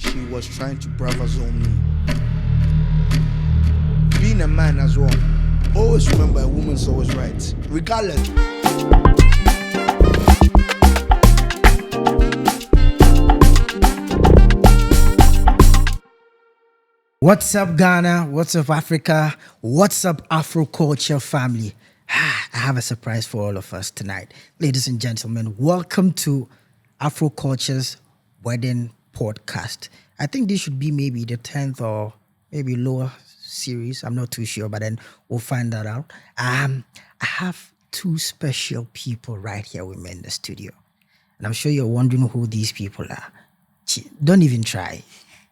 to, she was trying to brother zone me. Being a man as well, always remember a woman's always right, regardless. What's up, Ghana? What's up, Africa? What's up, Afro culture family? I have a surprise for all of us tonight. Ladies and gentlemen, welcome to Afro Culture's Wedding Podcast. I think this should be maybe the 10th or maybe lower series. I'm not too sure, but then we'll find that out. I have two special people right here with me in the studio. And I'm sure you're wondering who these people are. Don't even try.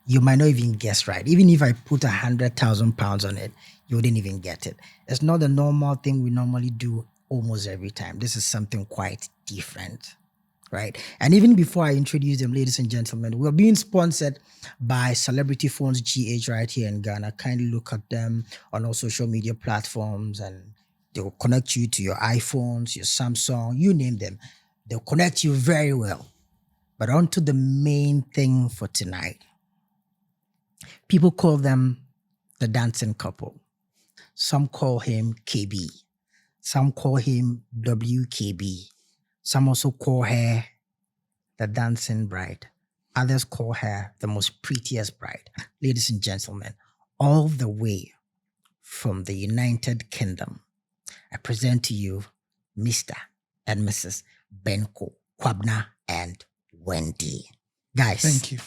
You might not even guess right. Even if I put 100,000 pounds on it, you wouldn't even get it. It's not the normal thing we normally do almost every time. This is something quite different, right? And even before I introduce them, ladies and gentlemen, we're being sponsored by Celebrity Phones GH right here in Ghana. Kindly look at them on all social media platforms and they'll connect you to your iPhones, your Samsung, you name them. They'll connect you very well. But on to the main thing for tonight. People call them the dancing couple. Some call him KB. Some call him WKB. Some also call her the dancing bride. Others call her the most prettiest bride. Ladies and gentlemen, all the way from the United Kingdom, I present to you Mr. and Mrs. Benko, Kwabna, and Wendy. Guys. Thank you.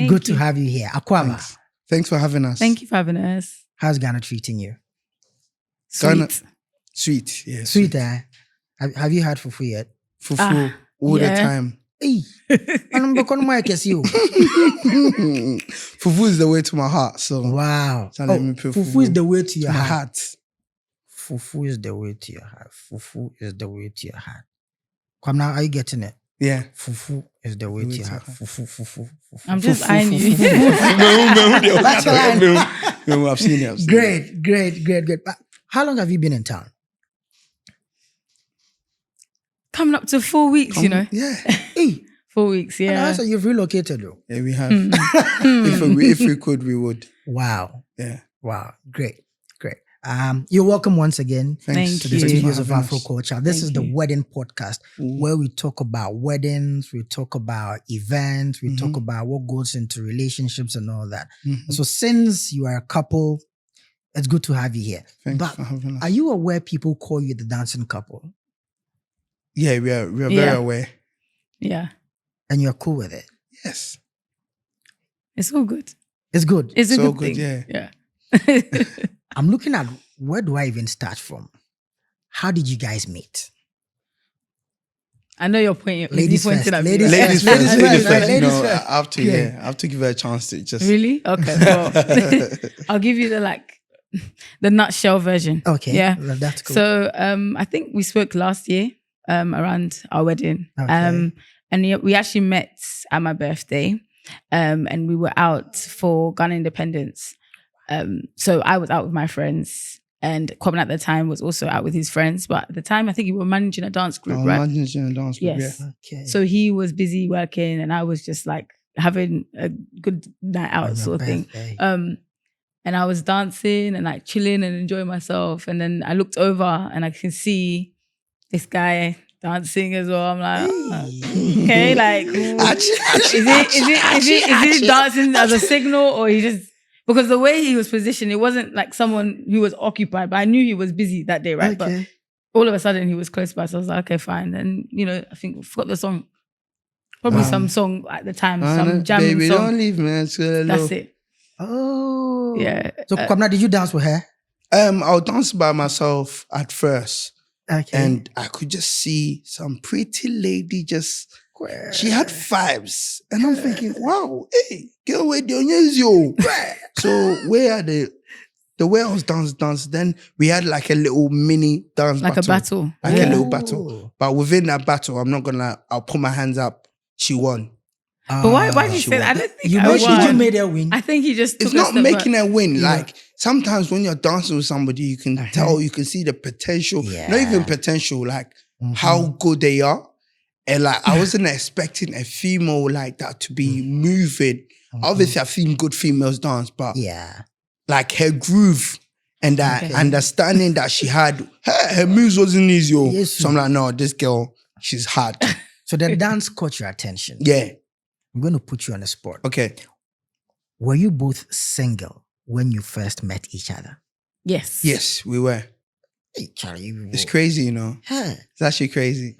Good to have you here. Akwaba. Thanks for having us. Thank you for having us. How's Ghana treating you? Ghana, sweet. Yeah, Sweet, eh? Have you had fufu yet? Fufu all the time. Hey, Fufu is the way to my heart. So wow. Let me put Fufu is the way to your my heart. heart. Fufu is the way to your heart. Fufu is the way to your heart. Come now, are you getting it? Yeah. Fufu is the way to your heart. Fufu. I'm just eyeing you. That's No, I've seen it. Great. But how long have you been in town? Coming up to 4 weeks, you know. Yeah. Hey, 4 weeks, yeah. so you've relocated though. Yeah, we have. If we could, we would. Wow. Yeah. Wow. Great. You're welcome once again Thanks to the Thank you. studios of Afro Culture. This is the you. Wedding Podcast where we talk about weddings, we talk about events, we talk about what goes into relationships and all that. So since you are a couple, it's good to have you here. Thanks But for having us. are you aware people call you the dancing couple? Yeah, we are very Yeah. aware. Yeah. And you're cool with it? Yes. It's all good. It's good. It's a So good good, thing. yeah. I'm looking at where do I even start from? How did you guys meet? I know you're pointing. Ladies pointing first, at me, ladies right? first. Ladies first. Ladies No, first. I have to. Yeah, I have to give her a chance to just. Really? Okay. Well, I'll give you the nutshell version. Okay. Yeah. Well, that's cool. So I think we spoke last year around our wedding. Okay. And we actually met at my birthday. And we were out for Ghana independence. So I was out with my friends, and Kwabna at the time was also out with his friends. But at the time, I think you were managing a dance group, right? Managing a dance group, Yes. yeah. Okay. So he was busy working, and I was just like having a good night On out your sort of thing. birthday. And I was dancing and like chilling and enjoying myself. And then I looked over and I can see this guy dancing as well. I'm like, okay, like, is he dancing as a signal, or he just, because the way he was positioned, it wasn't like someone who was occupied, but I knew he was busy that day, right? Okay. But all of a sudden he was close by. So I was like, okay, fine. And, I think I forgot the song. Probably some song at the time, some jam Baby, song. don't leave me. That's it. Oh. Yeah. So Kwabna, did you dance with her? I'll dance by myself at first. Okay. And I could just see some pretty lady she had vibes. And I'm thinking, wow, hey, girl, where the onions yo? So where are the way I was dance, then we had like a little mini dance Like battle. a battle. Like Yeah. a little battle. But within that battle, I'm not gonna I'll put my hands up. She won. But why did you she say that? I won. don't think You I won. made her win. I think he just took It's a not step making back. a win. Yeah. Like sometimes when you're dancing with somebody, you can tell, you can see the potential. Yeah. Not even potential, like how good they are. And like, I wasn't expecting a female like that to be moving. Obviously, I've seen good females dance, but like her groove and that understanding that she had, her moves wasn't easy. Yes, So I'm like, no, this girl, she's hard. So the dance caught your attention. Yeah. I'm going to put you on the spot. Okay. Were you both single when you first met each other? Yes. Yes, we were. Hey, Charlie, It's crazy, you know. Huh. It's actually crazy.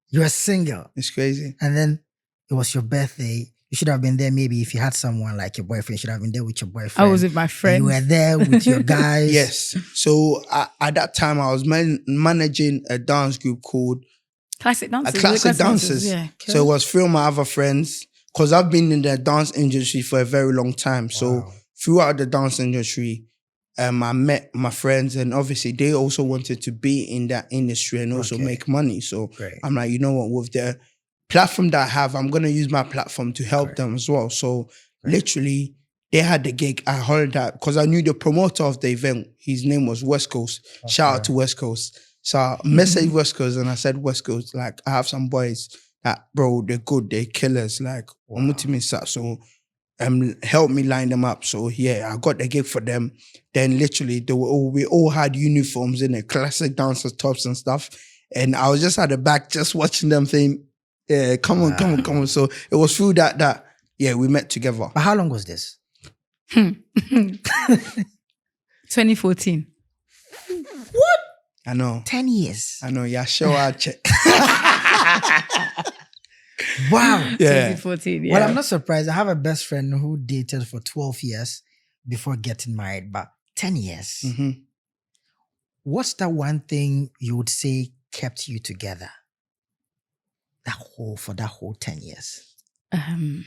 You were single. It's crazy. And then it was your birthday. You should have been there maybe if you had someone like your boyfriend. You should have been there with your boyfriend. I was with my friends. You were there with your guys. Yes. So at that time, I was managing a dance group called Classic Dancers. Classic Dancers. Yeah. So it was through my other friends because I've been in the dance industry for a very long time. So throughout the dance industry, I met my friends, and obviously they also wanted to be in that industry and also make money. So I'm like, you know what, with the platform that I have, I'm going to use my platform to help them as well. So literally, they had the gig. I heard that because I knew the promoter of the event. His name was West Coast. Shout out to West Coast. So I messaged West Coast and I said, West Coast, like, I have some boys that, bro, they're good, they're killers. Like, so help me line them up. So yeah, I got the gig for them. Then literally, we all had uniforms in it, classic dancers tops and stuff. And I was just at the back, just watching them saying, yeah, come on. So it was through that we met together. But how long was this? 2014. What? I know. 10 years. I know. Yeah, sure. I'll check. Wow. Yeah. 2014. Yeah. Well, I'm not surprised. I have a best friend who dated for 12 years before getting married, but 10 years. Mm-hmm. What's that one thing you would say kept you together? For that whole 10 years? I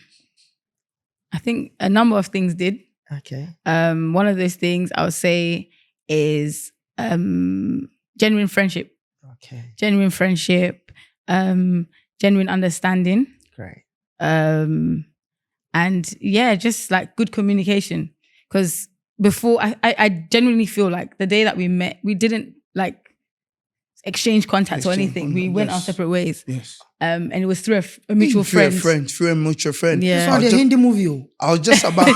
think a number of things did. Okay. One of those things I would say is genuine friendship. Okay. Genuine friendship, genuine understanding. Great. And yeah, just like good communication. Because before, I genuinely feel like the day that we met, we didn't like exchange contacts or anything. We went our separate ways. Yes. And it was through a mutual friend. Through a mutual friend. Yeah. That's why the Hindi movie. I was just about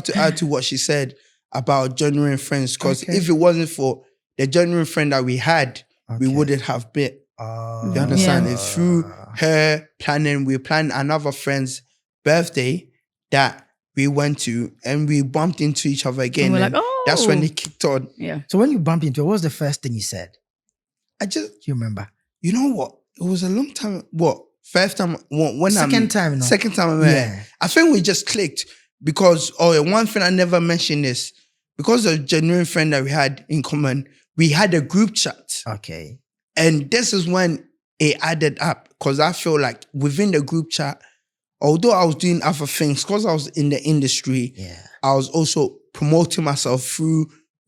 to add to what she said about genuine friends. Because if it wasn't for the genuine friend that we had, we wouldn't have been. You understand? It's through her planning. We planned another friend's birthday that we went to, and we bumped into each other again. And we're like, oh. That's when it kicked on. Yeah. So when you bumped into her, what was the first thing you said? Do you remember? You know what? It was a long time. What? First time? Second time I met her. I think we just clicked because, one thing I never mentioned is because of the genuine friend that we had in common, we had a group chat. Okay. And this is when it added up because I feel like within the group chat, although I was doing other things, because I was in the industry, I was also promoting myself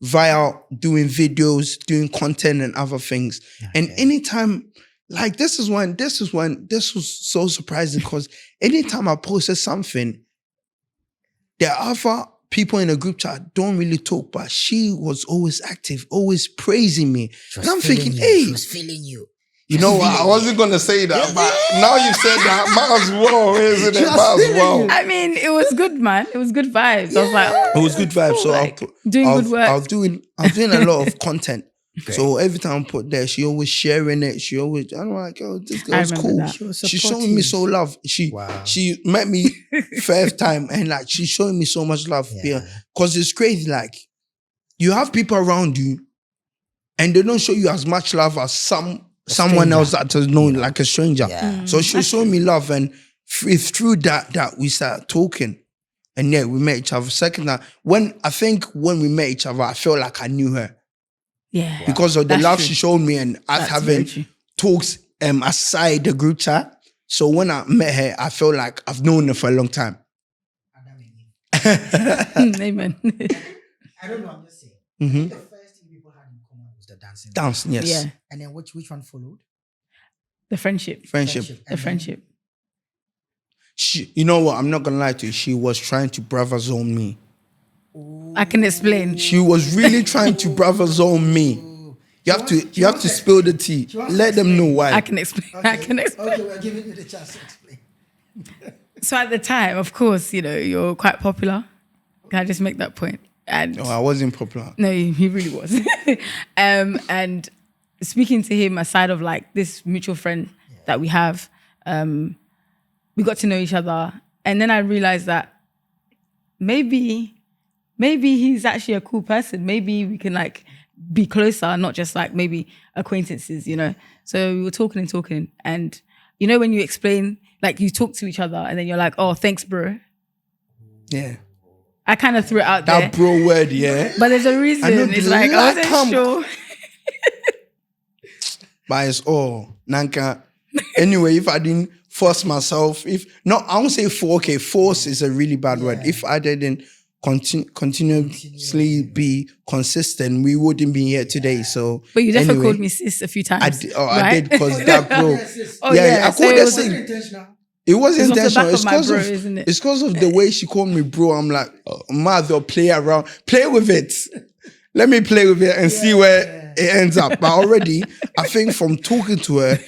via doing videos, doing content and other things. Okay. And anytime, like this was so surprising because anytime I posted something, the other people in the group chat don't really talk, but she was always active, always praising me. And I'm thinking, hey. She was feeling you. You know what? I wasn't going to say that, but now you said that, might as well, isn't it? Might as well. I mean, it was good, man. It was good vibes. I was like, it was good vibes. So like, doing good work. I was doing a lot of content. Great. So every time I put there, she always sharing it. I'm like, oh, this girl's cool. She's showing me so love. She met me first time and like she's showing me so much love. Yeah. Because it's crazy. Like you have people around you and they don't show you as much love as someone else that has known like a stranger. Yeah. So she was showing me love, and it's through that we started talking. And yeah, we met each other. Second time, when we met each other, I felt like I knew her. Yeah. Because of the love she showed me and us having talks aside the group chat. So when I met her, I felt like I've known her for a long time. Amen. I don't know, I'm just saying. Mm-hmm. The first thing people had in common was the dancing. Dancing, yes. Yeah. And then which one followed? The friendship. The friendship. You know what? I'm not going to lie to you. She was trying to brother zone me. I can explain. She was really trying to brother zone me. You have to spill the tea. Let them know why. I can explain. Okay. I can explain. Okay, we're giving you the chance to explain. So at the time, of course, you're quite popular. Can I just make that point? And No, I wasn't popular. no, he really was. And speaking to him aside of like this mutual friend that we have, we got to know each other. And then I realized that maybe he's actually a cool person. Maybe we can like be closer, not just like maybe acquaintances, So we were talking. And when you explain, like you talk to each other and then you're like, oh, thanks, bro. Yeah. I kind of threw it out there. That bro word, yeah. But there's a reason. It's like, I wasn't sure. But it's all. Nanka. Anyway, if I didn't force myself, I won't say force is a really bad word. If I didn't continuously be consistent, we wouldn't be here today. So, but you definitely called me sis a few times. I did because that bro. I It called her wasn't sis. intentional. It was It's intentional. off the back of my bro, isn't it? It's because of the way she called me bro. I'm like, mother, play around. Play with it. Let me play with it and see where it ends up. But already, I think from talking to her,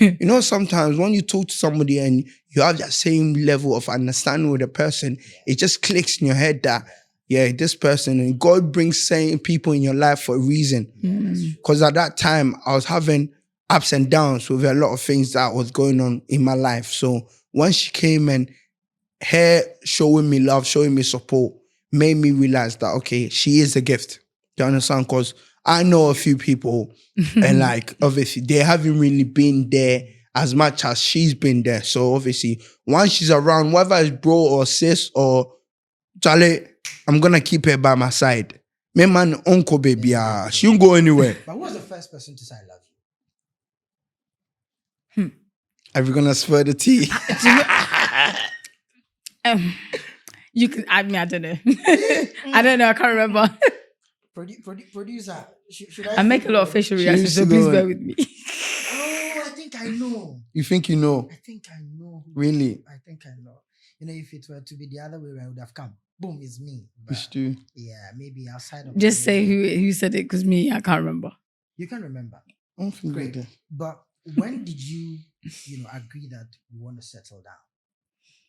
sometimes when you talk to somebody and you have that same level of understanding with a person, it just clicks in your head that, this person, and God brings certain people in your life for a reason. Because at that time, I was having ups and downs with a lot of things that was going on in my life. So when she came and her showing me love, showing me support, made me realize that, okay, she is a gift. Do you understand? Because I know a few people and like, obviously, they haven't really been there as much as she's been there. So obviously, once she's around, whether it's bro or sis or Charlie, I'm going to keep her by my side. My man, uncle baby, she won't go anywhere. But who was the first person to say I love you? Are we going to spur the tea? You can add me. I don't know. I don't know. I can't remember. Producer, should I make a lot of facial reactions, so please bear with me. Oh, I think I know. You think you know? I think I know. Really? I think I know. If it were to be the other way, I would have come. Boom, it's me. It's you. Yeah, maybe outside of. Just say who said it, because me, I can't remember. You can remember. I don't think Great. I did. But when did you, agree that you want to settle down?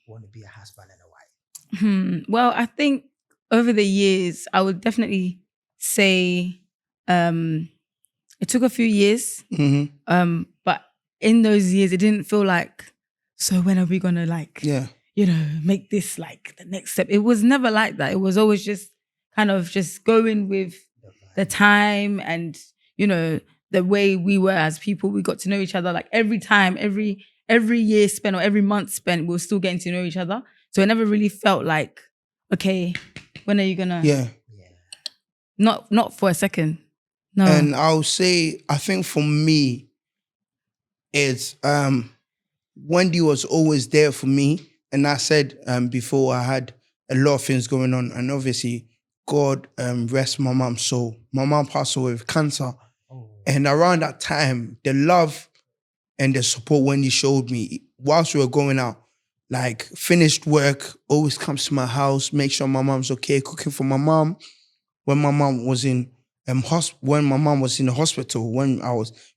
You want to be a husband and a wife? Well, I think over the years, I would definitely say it took a few years. But in those years, it didn't feel like, so when are we going to make this like the next step? It was never like that. It was always just kind of just going with the time and, the way we were as people. We got to know each other like every time, every year spent or every month spent, we were still getting to know each other. So it never really felt like, okay, when are you gonna? Yeah. Not for a second. No. And I'll say, I think for me, it's Wendy was always there for me. And I said before, I had a lot of things going on. And obviously, God rest my mom's soul. My mom passed away with cancer. And around that time, the love and the support Wendy showed me whilst we were going out, like finished work, always comes to my house, make sure my mom's okay, cooking for my mom. When my mom was in the hospital,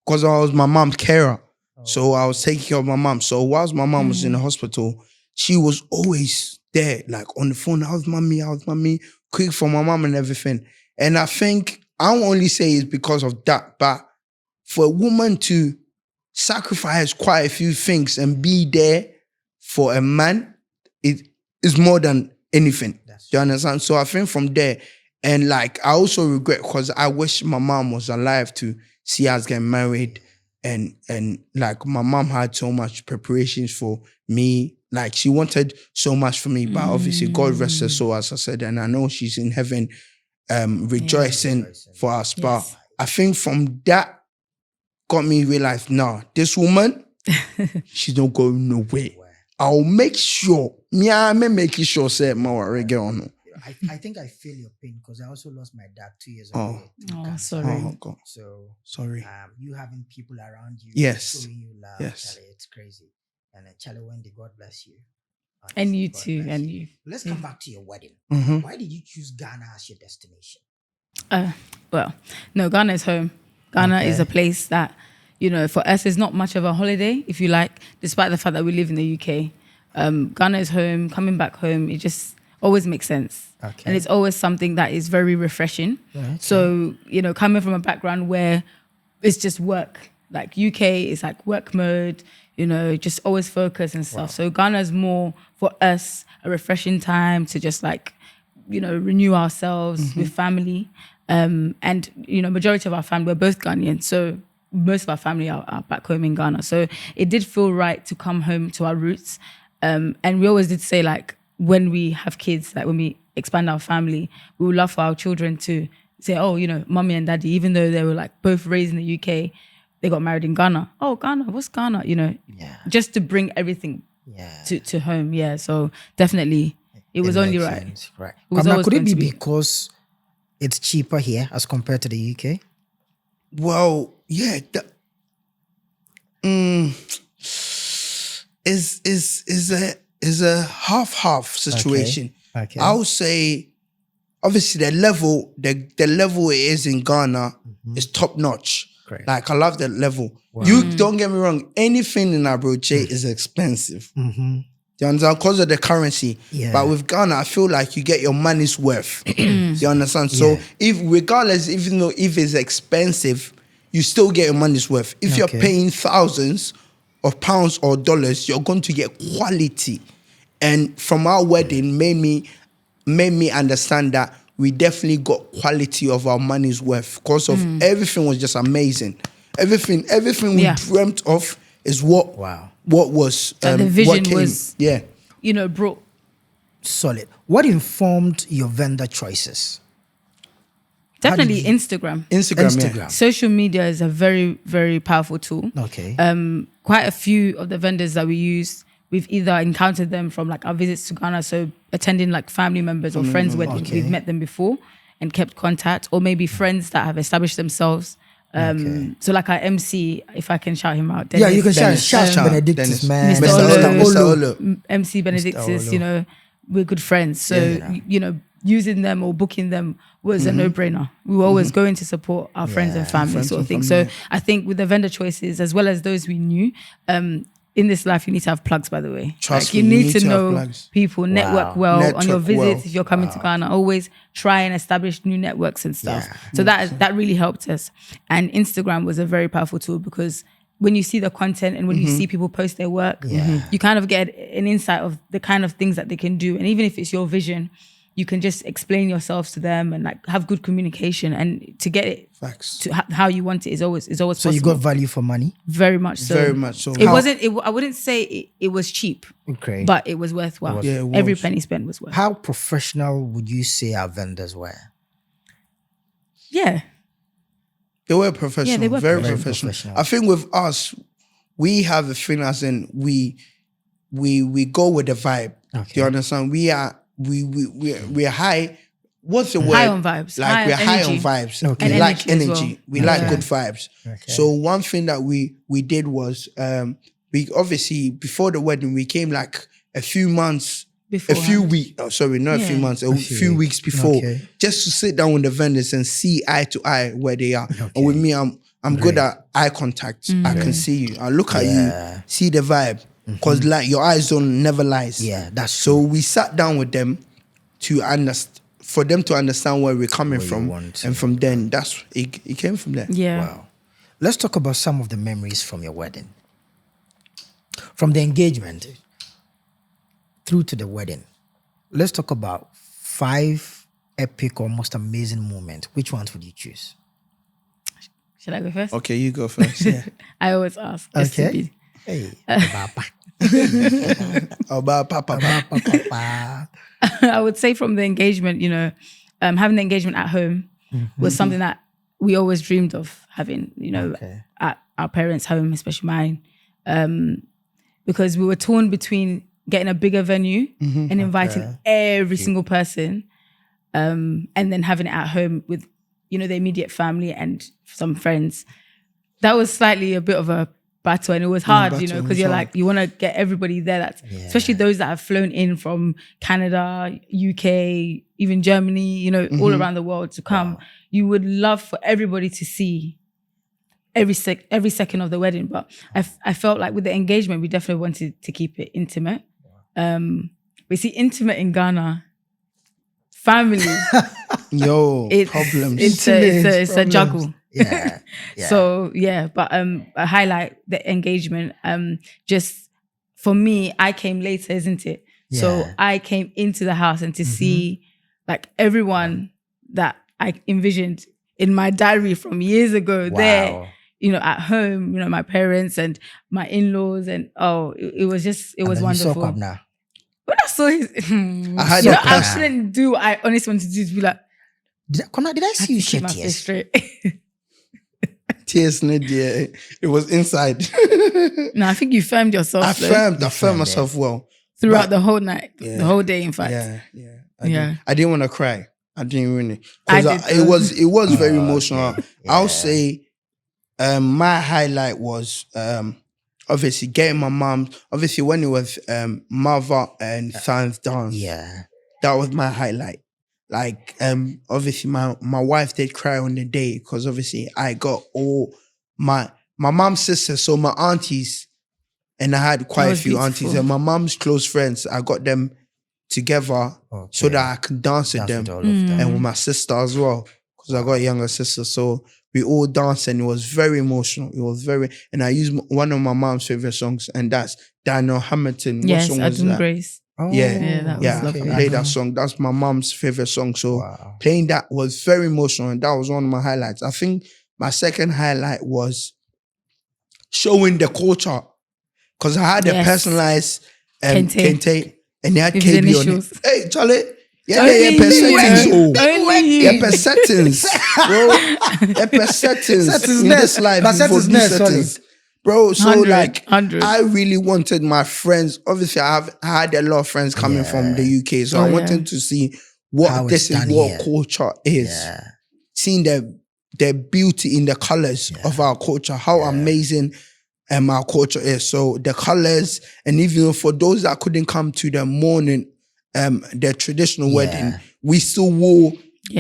because I was my mom's carer. So I was taking care of my mom. So whilst my mom was in the hospital, she was always there, like on the phone, how's mommy, quick for my mom and everything. And I think, I don't only say it's because of that, but for a woman to sacrifice quite a few things and be there for a man, it is more than anything. Do you understand? So I think from there, and like I also regret because I wish my mom was alive to see us get married, and like my mom had so much preparations for me. Like she wanted so much for me, but obviously God rest her soul, as I said, and I know she's in heaven rejoicing for us. But I think from that got me realize, nah, this woman, she's not going nowhere. I'll make sure. I'm making sure say more on. I think I feel your pain because I also lost my dad 2 years ago. Sorry. Oh, God. So sorry. You having people around you, showing you love, Charlie, it's crazy. And Charlie, Wendy, God bless you. Honestly, And you God too, bless and you. you. Let's come back to your wedding. Why did you choose Ghana as your destination? Well, no, Ghana is home. Ghana is a place that, you know, for us, is not much of a holiday, if you like, despite the fact that we live in the UK. Ghana is home. Coming back home, it just always makes sense. Okay. And it's always something that is very refreshing. So, you know, coming from a background where it's just work, like UK is like work mode, you know, just always focus and stuff. So Ghana is more for us a refreshing time to just like, you know, renew ourselves with family. And, you know, majority of our family, we're both Ghanaian. So most of our family are back home in Ghana. So it did feel right to come home to our roots. And we always did say, like, when we have kids, like when we expand our family, we would love for our children to say, oh, you know, mommy and daddy, even though they were like both raised in the UK, they got married in Ghana. Oh, Ghana, what's Ghana? You know, just to bring everything to home. Yeah, so definitely it was only right. Sense, right. It was But always could it going be to be. because it's cheaper here as compared to the UK? Well, yeah. Is a half situation. Okay. I would say, obviously, the level it is in Ghana is top notch. Great. Like, I love that level. You don't get me wrong. Anything in Abroche is expensive. Do you understand? Because of the currency. Yeah. But with Ghana, I feel like you get your money's worth. Do you understand? So if regardless, even though if it's expensive, you still get your money's worth. If you're paying thousands of pounds or dollars, you're going to get quality. And from our wedding made me understand that we definitely got quality of our money's worth because of everything was just amazing. Everything we dreamt of is what was the vision what came. was you know, brought. Solid. What informed your vendor choices? Definitely Instagram. Instagram. Social media is a very, very powerful tool. Okay. Quite a few of the vendors that we use, we've either encountered them from like our visits to Ghana, so attending like family members or friends' weddings, we've met them before and kept contact, or maybe friends that have established themselves. So like our MC, if I can shout him out. Dennis, You can shout Benedictus, man. Mr. Olo. MC Benedictus, you know, we're good friends. So, you know, using them or booking them was a no-brainer. We were always going to support our friends and family sort of thing. So I think with the vendor choices, as well as those we knew, in this life, you need to have plugs, by the way. Trust me, you need to know people, network well Network on your visits. well. If you're coming to Ghana, always try and establish new networks and stuff. So that really helped us. And Instagram was a very powerful tool because when you see the content and when you see people post their work, you kind of get an insight of the kind of things that they can do. And even if it's your vision, you can just explain yourselves to them and like have good communication, and to get it to how you want it is always So possible. you got value for money? Very much so. Very much so. I wouldn't say it was cheap, but it was worthwhile. Yeah, it was. Every penny spent was worth. How professional would you say our vendors were? Yeah. They were professional. Yeah, they were very professional. professional. I think with us, we have a thing as in we go with the vibe. Okay. Do you understand? We're high. What's the word? High on vibes. Like we're high on energy. vibes. Okay. We And like energy as energy. well. We like good vibes. Okay. So one thing that we did was we obviously before the wedding we came like a few months. A few weeks, a few months, a few weeks before, just to sit down with the vendors and see eye to eye where they are. And with me, I'm good at eye contact. I can see you. I look at you, see the vibe, because like your eyes don't never lies. Yeah, that's so. We sat down with them for them to understand where we're coming from, and from then it came from there. Yeah. Wow. Let's talk about some of the memories from your wedding, from the engagement through to the wedding. Let's talk about 5 epic or most amazing moments. Which ones would you choose? Should I go first? Okay, you go first. Yeah. I always ask. Okay. Hey. About Papa. I would say from the engagement, you know, having the engagement at home was something that we always dreamed of having, you know, at our parents' home, especially mine, because we were torn between getting a bigger venue and inviting every single person, and then having it at home with, you know, the immediate family and some friends. That was slightly a bit of a battle, and it was hard, you know, because you're like, you want to get everybody there. That's especially those that have flown in from Canada, UK, even Germany, you know, all around the world to come. You would love for everybody to see every second of the wedding. But I felt like with the engagement, we definitely wanted to keep it intimate. We see intimate in Ghana, family. Problems. It's a juggle. Yeah. So but I highlight the engagement. Just for me, I came later, isn't it? Yeah. So I came into the house and to see like everyone that I envisioned in my diary from years ago there, at home, my parents and my in-laws, and it was wonderful. You saw now. When I saw his, I had I shouldn't do what I honestly wanted to do, to be like, did I see you shed tears? Straight. Tears, Nadia. It was inside. No, I think you firmed yourself. I firmed myself well throughout the whole night, the whole day. In fact, I didn't want to cry. I didn't really, because it was very emotional. I'll say, my highlight was obviously getting my mom. Obviously, when it was mother and son's dance, that was my highlight. Like, obviously, my wife did cry on the day because obviously I got all my mom's sisters, so my aunties, and I had quite a few aunties, and my mom's close friends. I got them together so that I could dance with them, and with my sister as well, because I got a younger sister. So we all danced, and it was very emotional. It was very, and I used one of my mom's favorite songs, and that's Daniel Hamilton. Yes, what song was that? Grace. Oh, that was lovely. I played that song. That's my mom's favorite song. So playing that was very emotional, and that was one of my highlights. I think my second highlight was showing the culture, because I had a personalized kente, and they had KB on it. Hey, Charlie. Per settings, bro. Per settings in this life. Settings. Bro, so 100. I really wanted my friends. Obviously, I had a lot of friends coming from the UK, so I wanted to see what culture is. Yeah. Seeing the beauty in the colors of our culture, how amazing our culture is. So the colors, and even for those that couldn't come to the morning, the traditional wedding, we still wore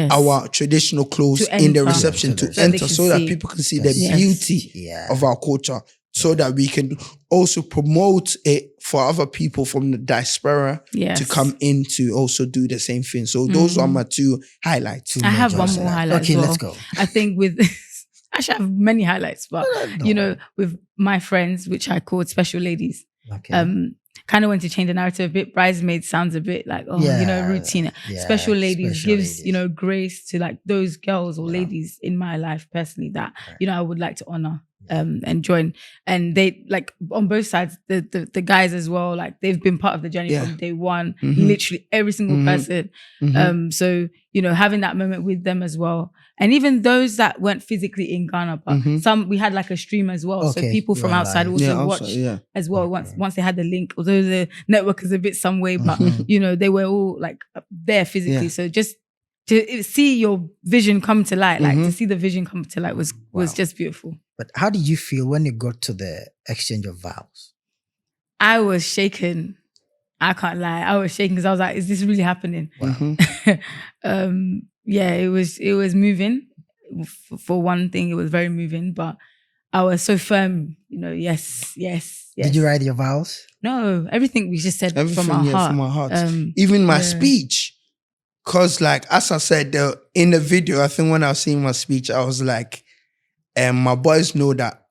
our traditional clothes in the reception to enter, so that people can see the beauty of our culture, so that we can also promote it for other people from the diaspora to come in to also do the same thing. So those are my two highlights. I have one more highlight. Okay, let's go. I think actually I have many highlights, but with my friends, which I called special ladies, kind of went to change the narrative a bit. Bridesmaid sounds a bit like, routine. Special ladies gives, grace to like those girls or ladies in my life personally that, I would like to honor and join. And they, like, on both sides, the guys as well, like they've been part of the journey from day one, literally every single person. So, having that moment with them as well. And even those that weren't physically in Ghana, but we had like a stream as well. So people from outside also watched as well once they had the link, although the network is a bit some way, but they were all like there physically. So just to see your vision come to light, like to see the vision come to light was just beautiful. But how did you feel when you got to the exchange of vows? I was shaken. I can't lie. I was shaking because I was like, is this really happening? Wow. It was moving. For one thing, it was very moving, but I was so firm, yes. Did you write your vows? No, everything we just said from our heart. From our hearts. Even my speech. Because as I said, in the video, I think when I was seeing my speech, I was like, my boys know that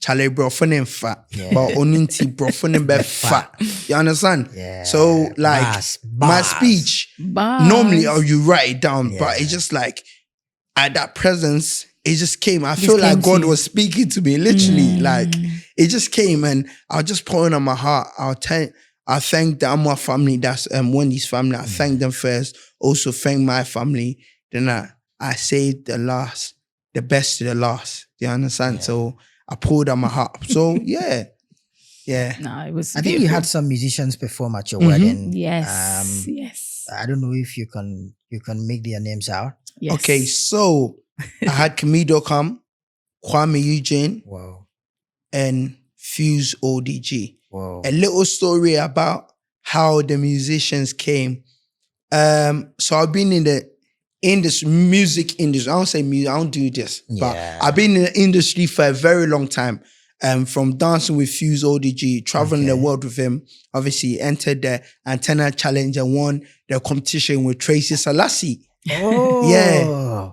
Charlie bro funin fat, but oninti bro funin be fat. You understand? Yeah. So my speech, normally you write it down, but it's just like at that presence, it just came. I feel like God was speaking to me, literally. Like it just came, and I'll just pour it on my heart. I thank the Amwa family, that's Wendy's family. I thank them first. Also thank my family. Then I say the best to the last. Do you understand? So I poured on my heart. So yeah. No, it was. I think you had some musicians perform at your wedding. Yes. Yes. I don't know if you can make their names out. Yes. Okay, so I had Kamido come, Kwame Eugene, and Fuse ODG. Wow. A little story about how the musicians came. So I've been in music industry. I don't say music, I don't do this. But Yeah. I've been in the industry for a very long time. From dancing with Fuse ODG, traveling the world with him. Obviously, entered the Antenna Challenge and won the competition with Tracy Selassie. Oh. Yeah.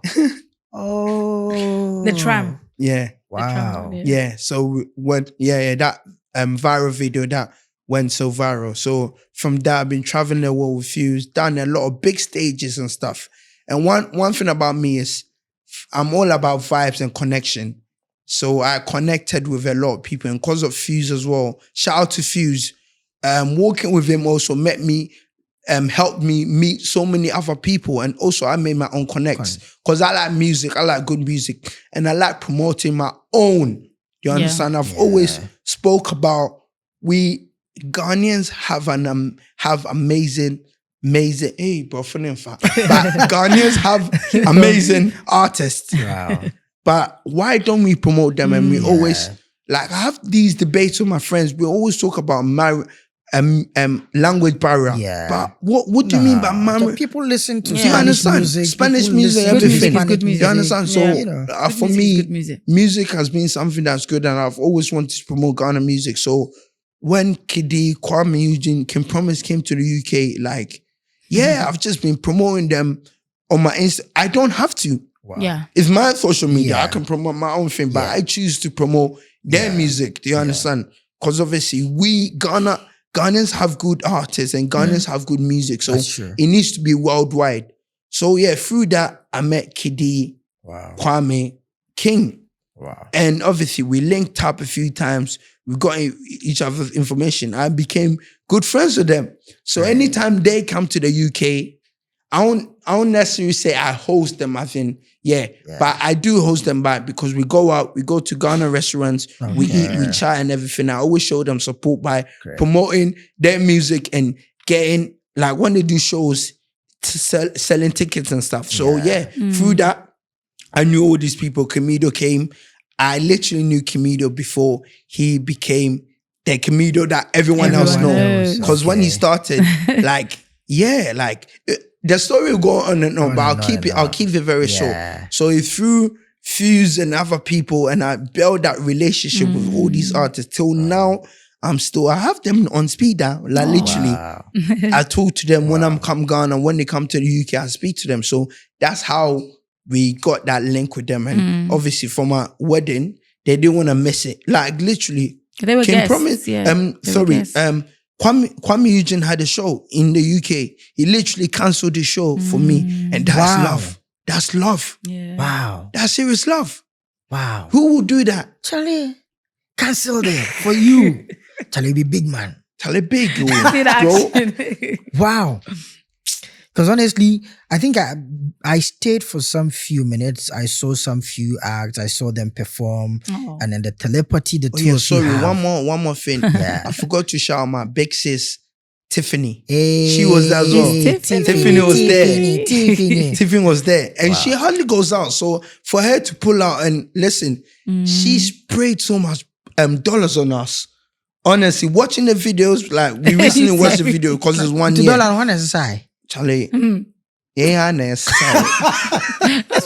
Oh. The tram. Yeah. Wow. Yeah. So when that viral video that went so viral. So from that, I've been traveling the world with Fuse, done a lot of big stages and stuff. And one thing about me is I'm all about vibes and connection. So I connected with a lot of people, and because of Fuse as well. Shout out to Fuse. Walking with him also helped me meet so many other people, and also I made my own connects because I like music. I like good music, and I like promoting my own. You understand? I've always spoke about we Ghanaians have amazing. Hey, bro, funny fact. But Ghanaians have amazing artists. Wow. But why don't we promote them? And we always, like, I have these debates with my friends. We always talk about language barrier. Yeah. But what do you mean by The people listen to Do you understand? Spanish people music, listen to everything. Spanish Good music. You understand? So Yeah. for Good music is me, good music. music has been something that's good, and I've always wanted to promote Ghana music. So when Kidi, Kwame Eugene, Kim Promise came to the UK, like, I've just been promoting them on my Insta. I don't have to. Wow. Yeah. It's my social media. Yeah. I can promote my own thing, but I choose to promote their music. Do you understand? Because obviously Ghanaians have good artists and Ghanaians have good music. So That's true. it needs to be worldwide. So through that, I met Kidi, Kwame, King. Wow. And obviously we linked up a few times. We got each other's information. I became good friends with them. So anytime they come to the UK, I don't necessarily say I host them. I think, but I do host them back because we go out, we go to Ghana restaurants, we eat, we chat and everything. I always show them support by promoting their music and getting, like when they do shows, selling tickets and stuff. So through that, I knew all these people. Kamido came. I literally knew Kamido before he became the Kamido that everyone else knows. Because when he started, the story will go on and on, but I'll keep it very short. So it's through Fuse and other people, and I built that relationship with all these artists till now. I have them on speed dial. Like literally, I talk to them when I'm come Ghana. When they come to the UK, I speak to them. So that's how we got that link with them. And obviously for my wedding, they didn't want to miss it. Like literally, they were guests. Promise. Kwame Eugene had a show in the UK. He literally cancelled the show for me. And that's love. That's love. Yeah. Wow. That's serious love. Wow. Who would do that? Charlie, cancel it for you. Charlie, be big man. Charlie big, See the action. Wow. Because honestly, I think I stayed for some few minutes. I saw some few acts. I saw them perform. And then the telepathy, the two of you have. One more thing. I forgot to shout out my big sis, Tiffany. Hey, she was there as well. Tiffany was there. Tiffany. Tiffany was there. And she hardly goes out. So for her to pull out and listen, she sprayed so much dollars on us. Honestly, watching the videos, like we recently watched the video because it's 1 year. $1 Charlie, That's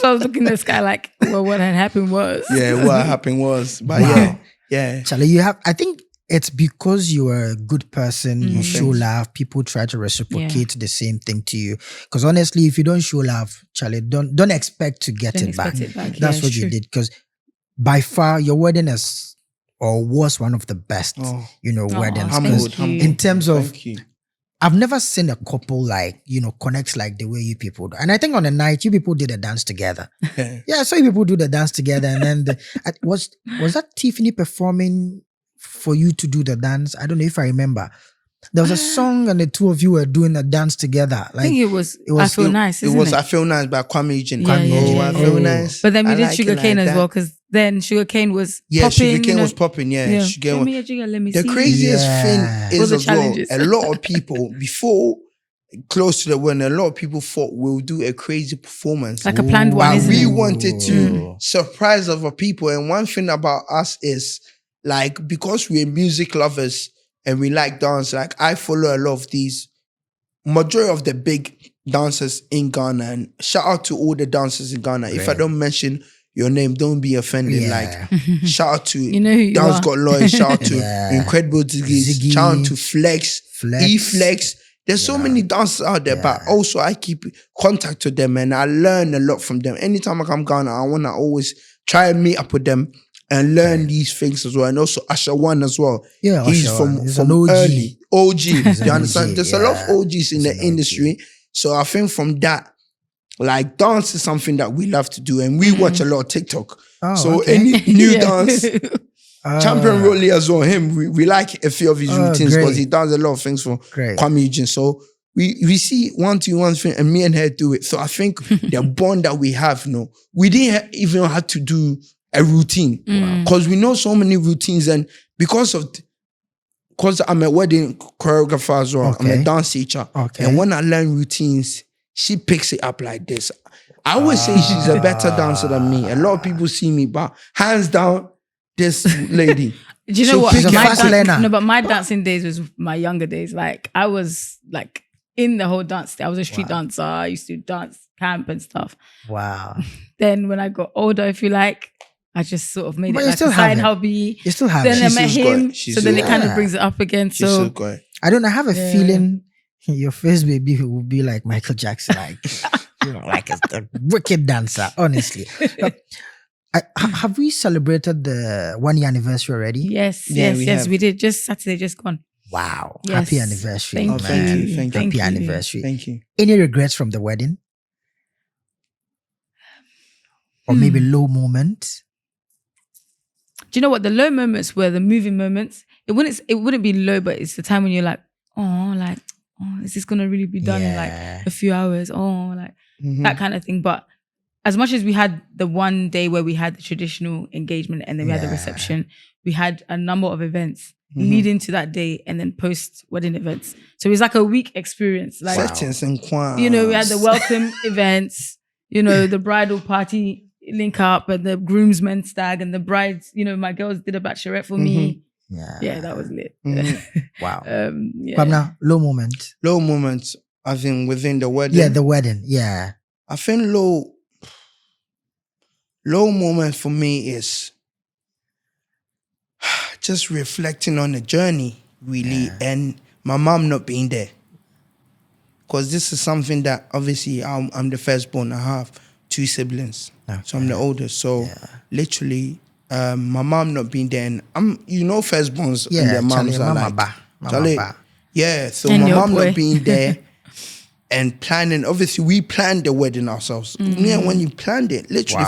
why I was looking at the sky like, well, what had happened was. What happened was. But Charlie, I think it's because you are a good person, you show love, people try to reciprocate the same thing to you. Because honestly, if you don't show love, Charlie, don't expect to get it back. That's what you did. Because by far, your wedding is or was one of the best, weddings. Humbled. In terms of, I've never seen a couple connect like the way you people do. And I think on the night, you people did a dance together. I saw you people do the dance together. And then was that Tiffany performing for you to do the dance? I don't know if I remember. There was a song and the two of you were doing a dance together. Like, I think it was I Feel Nice, isn't it? I Feel Nice by Kwame Eugene. I Feel Nice. But then we did Sugar Cane as well, because then Sugar Cane was popping. Sugar Cane was popping, Sugar Cane. Let me the see. craziest thing is as well, challenges. a lot of people, before, close to the wedding, a lot of people thought we'll do a crazy performance. Like a planned one, but isn't we it? wanted to surprise other people. And one thing about us is, like, because we're music lovers, and we like dance. Like I follow a lot of these, majority of the big dancers in Ghana, and shout out to all the dancers in Ghana. If I don't mention your name, don't be offended. Yeah. Like, shout out to You know who you Dance are. Got Loyal, shout out to Yeah. Incredible Ziggies, Ziggy, shout out to Flex, E-Flex. There's so many dancers out there, but also I keep contact with them and I learn a lot from them. Anytime I come Ghana, I want to always try and meet up with them and learn these things as well. And also Usher One as well. Yeah, He's Usher from One. He's an OG. early. OG. Do you an understand? OG, There's a lot of OGs in He's the an OG. industry. So I think from that, like dance is something that we love to do. And we watch a lot of TikTok. Oh, So okay. any new Yeah. dance, Champion Rolly as well, him, we like a few of his routines great. because he does a lot of things for Great. Kwame Eugene. So we see one thing and me and her do it. So I think the bond that we have, we didn't even have to do a routine because we know so many routines, and because I'm a wedding choreographer as well, I'm a dance teacher. Okay. And when I learn routines, she picks it up like this. I always say she's a better dancer than me. A lot of people see me, but hands down, this lady. Do you know So what? she's a My fast learner. No, but my dancing days was my younger days. Like I was like in the whole dance. I was a street dancer. I used to dance camp and stuff. Wow. Then when I got older, if you like, I just sort of made But it you like still a side have it. hobby. You still have Then I it. met still got him, it. She so then it still kind got of it. brings it up again. She's So so good. I don't know. I have a Yeah. feeling your face baby will be like Michael Jackson, like like a wicked dancer. Honestly, have we celebrated the 1 year anniversary already? yes, Yeah, we yes, have. we did. Just Saturday, just gone. Wow! Yes. Happy anniversary! Thank Oh, thank man. you, thank you. Happy you. anniversary! Thank you. Any regrets from the wedding, or maybe low moments? Do you know what the low moments were? The moving moments. It wouldn't be low, but it's the time when you're like, is this gonna really be done in Yeah. like a few hours? Oh, like Mhm. that kind of thing. But as much as we had the one day where we had the traditional engagement and then we had the Yeah. reception, we had a number of events Mhm. leading to that day and then post wedding events. So it was like a week experience. Like Settings and quans. we had the welcome events, the bridal party link up and the groomsmen stag and the brides, my girls did a bachelorette for me. Yeah, that was lit. Mhm. Wow. Yeah. But now, low moment. Low moments, I think, within the wedding. Yeah, the wedding. Yeah. I think low moment for me is just reflecting on the journey, really, and my mom not being there. Because this is something that obviously I'm the firstborn. I have 2 siblings, so I'm the oldest. So literally, my mom not being there, and I'm firstborns and their moms are like, Charlie, yeah. So And my your mom boy. not being there. And planning, obviously, we planned the wedding ourselves. Yeah, when you planned it, literally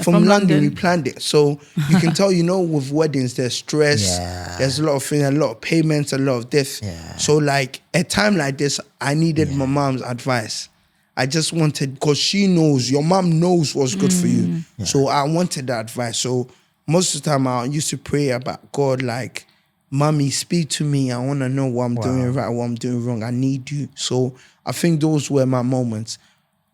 from London, we planned it. So you can tell, with weddings, there's stress, there's a lot of things, a lot of payments, a lot of this. So, like, a time like this, I needed my mom's advice. I just wanted, because she knows, your mom knows what's good for you. So I wanted that advice. So most of the time, I used to pray about God, like, Mommy, speak to me. I want to know what I'm doing right, what I'm doing wrong. I need you. So I think those were my moments.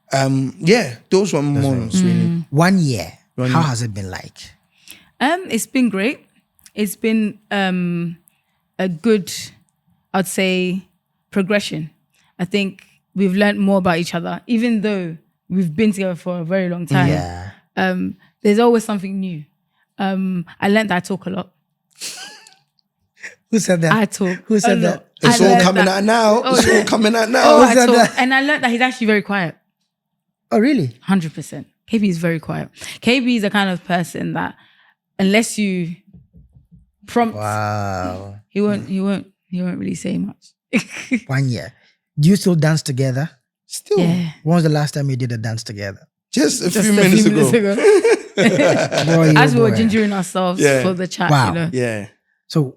Those were my moments, really. 1 year. How year. has it been like? It's been great. It's been a good, I'd say, progression. I think we've learned more about each other, even though we've been together for a very long time. Yeah. There's always something new. I learned that I talk a lot. Who said that? I talk. Who said a that? lot. It's I all learned coming that- out now. Oh, It's yeah. all coming out now. Oh, Who I said talk. that? And I learned that he's actually very quiet. Oh, really? 100%. KB is very quiet. KB is the kind of person that unless you prompt, Wow. he won't really say much. 1 year. Do you still dance together? Still, Yeah. When was the last time you did a dance together? just a Just few a minutes few ago. minutes ago. Boy, As we were boy. gingering ourselves Yeah. for the chat, Wow. Yeah. So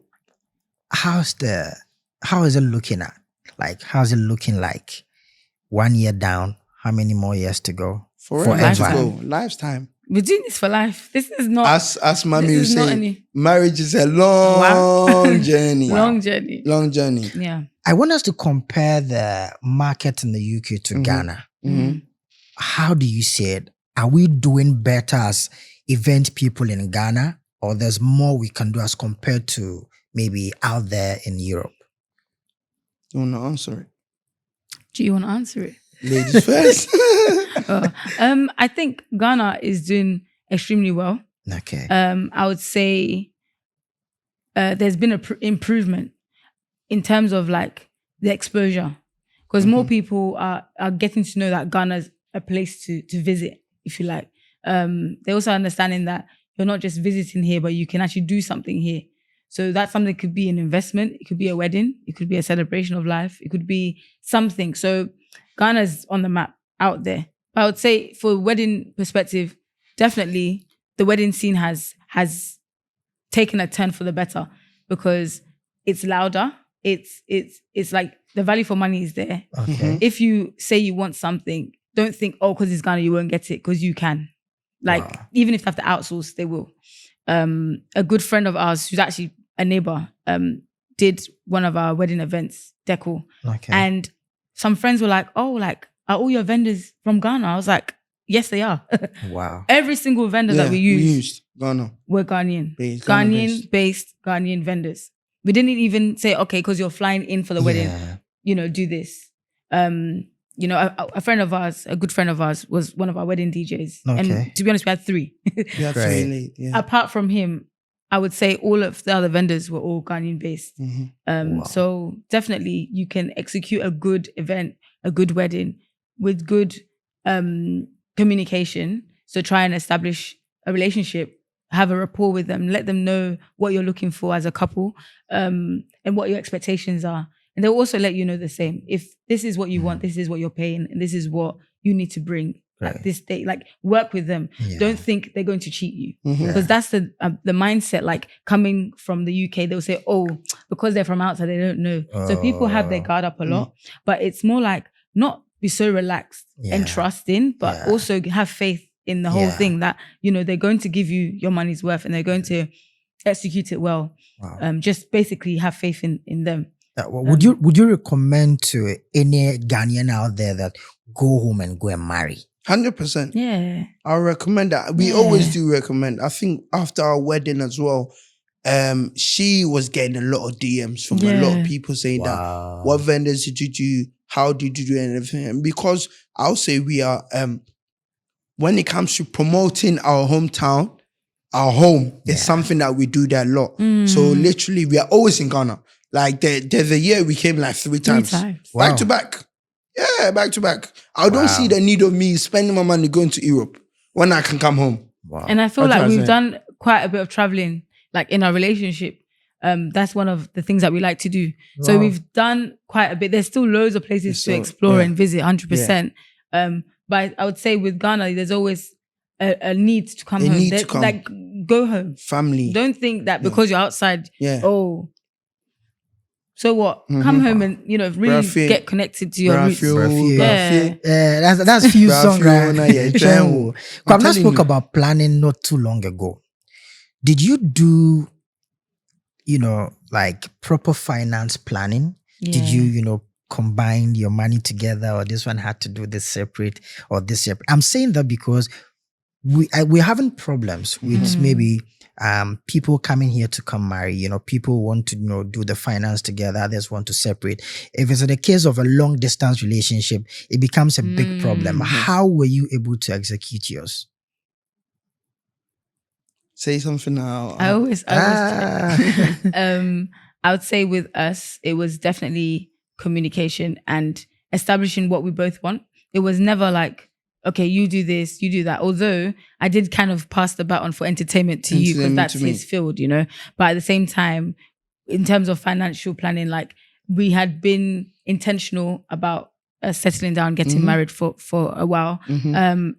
how is it looking at? Like, how's it looking like 1 year down? How many more years to go? Forever to Lifetime. go. Lifetime. We're doing this for life. This is not As Mommy This would is not say, any- marriage is a long Wow. journey. long journey. Long journey. Yeah. I want us to compare the market in the UK to Ghana. Mhm. How do you see it? Are we doing better as event people in Ghana, or there's more we can do as compared to maybe out there in Europe? You want to answer it? Do you want to answer it? Ladies first. I think Ghana is doing extremely well. Okay. I would say there's been an improvement in terms of like the exposure, because more people are getting to know that Ghana's a place to visit, if you like. They're also understanding that you're not just visiting here, but you can actually do something here. So that's something. Could be an investment, it could be a wedding, it could be a celebration of life, it could be something. So Ghana's on the map out there. I would say for wedding perspective, definitely the wedding scene has taken a turn for the better, because it's louder. It's like the value for money is there. Okay. If you say you want something, don't think, oh, because it's Ghana, you won't get it, because you can. Like, even if they have to outsource, they will. A good friend of ours, who's actually a neighbor, did one of our wedding events, decor. Okay. And some friends were like, oh, like, are all your vendors from Ghana? I was like, yes, they are. Wow. Every single vendor that we used Ghana. were Ghanaian. Ghana-based. Ghanaian-based Ghanaian vendors. We didn't even say, okay, because you're flying in for the wedding, do this. A friend of ours, a good friend of ours, was one of our wedding DJs. Okay. And to be honest, we had 3. We had 3. Yeah. Apart from him, I would say all of the other vendors were all Ghanaian based. So definitely you can execute a good event, a good wedding with good communication. So try and establish a relationship, have a rapport with them, let them know what you're looking for as a couple, and what your expectations are. And they'll also let you know the same. If this is what you want, this is what you're paying, and this is what you need to bring at this day. Like, work with them. Yeah. Don't think they're going to cheat you, because that's the mindset. Like, coming from the UK, they'll say, "Oh, because they're from outside, they don't know." So people have their guard up a lot, but it's more like not be so relaxed and trusting, but also have faith in the whole thing that they're going to give you your money's worth and they're going to execute it well. Wow. Just basically have faith in them. Would you recommend to any Ghanaian out there that go home and go and marry? 100%. Yeah. I recommend that. We always do recommend. I think after our wedding as well, she was getting a lot of DMs from a lot of people saying that, what vendors did you do? How did you do and everything? And because I'll say we are, when it comes to promoting our hometown, our home, it's something that we do that a lot. So literally we are always in Ghana. Like there's a year we came like 3 times. Back to back. Yeah, back to back. I don't see the need of me spending my money going to Europe when I can come home. Wow. And I feel like we've done quite a bit of traveling, like in our relationship. That's one of the things that we like to do. Wow. So we've done quite a bit. There's still loads of places to explore and visit, 100%. But I would say with Ghana, there's always a need to come home. To come. Like, go home. Family. Don't think that because you're outside, so what? Come home and really get connected to your roots. That's Fuse song, right? Kwamna spoke about planning not too long ago. Did you do, like proper finance planning? Yeah. Did you, combine your money together, or this one had to do this separate or this separate? I'm saying that because we're having problems with maybe people coming here to come marry. People want to do the finance together, others want to separate. If it's in the case of a long distance relationship, it becomes a big problem. How were you able to execute yours? Say something now. I always I would say with us, it was definitely communication and establishing what we both want. It was never like, okay, you do this, you do that. Although I did kind of pass the baton for entertainment to you, because that's his field, But at the same time, in terms of financial planning, like, we had been intentional about settling down, getting married for a while. And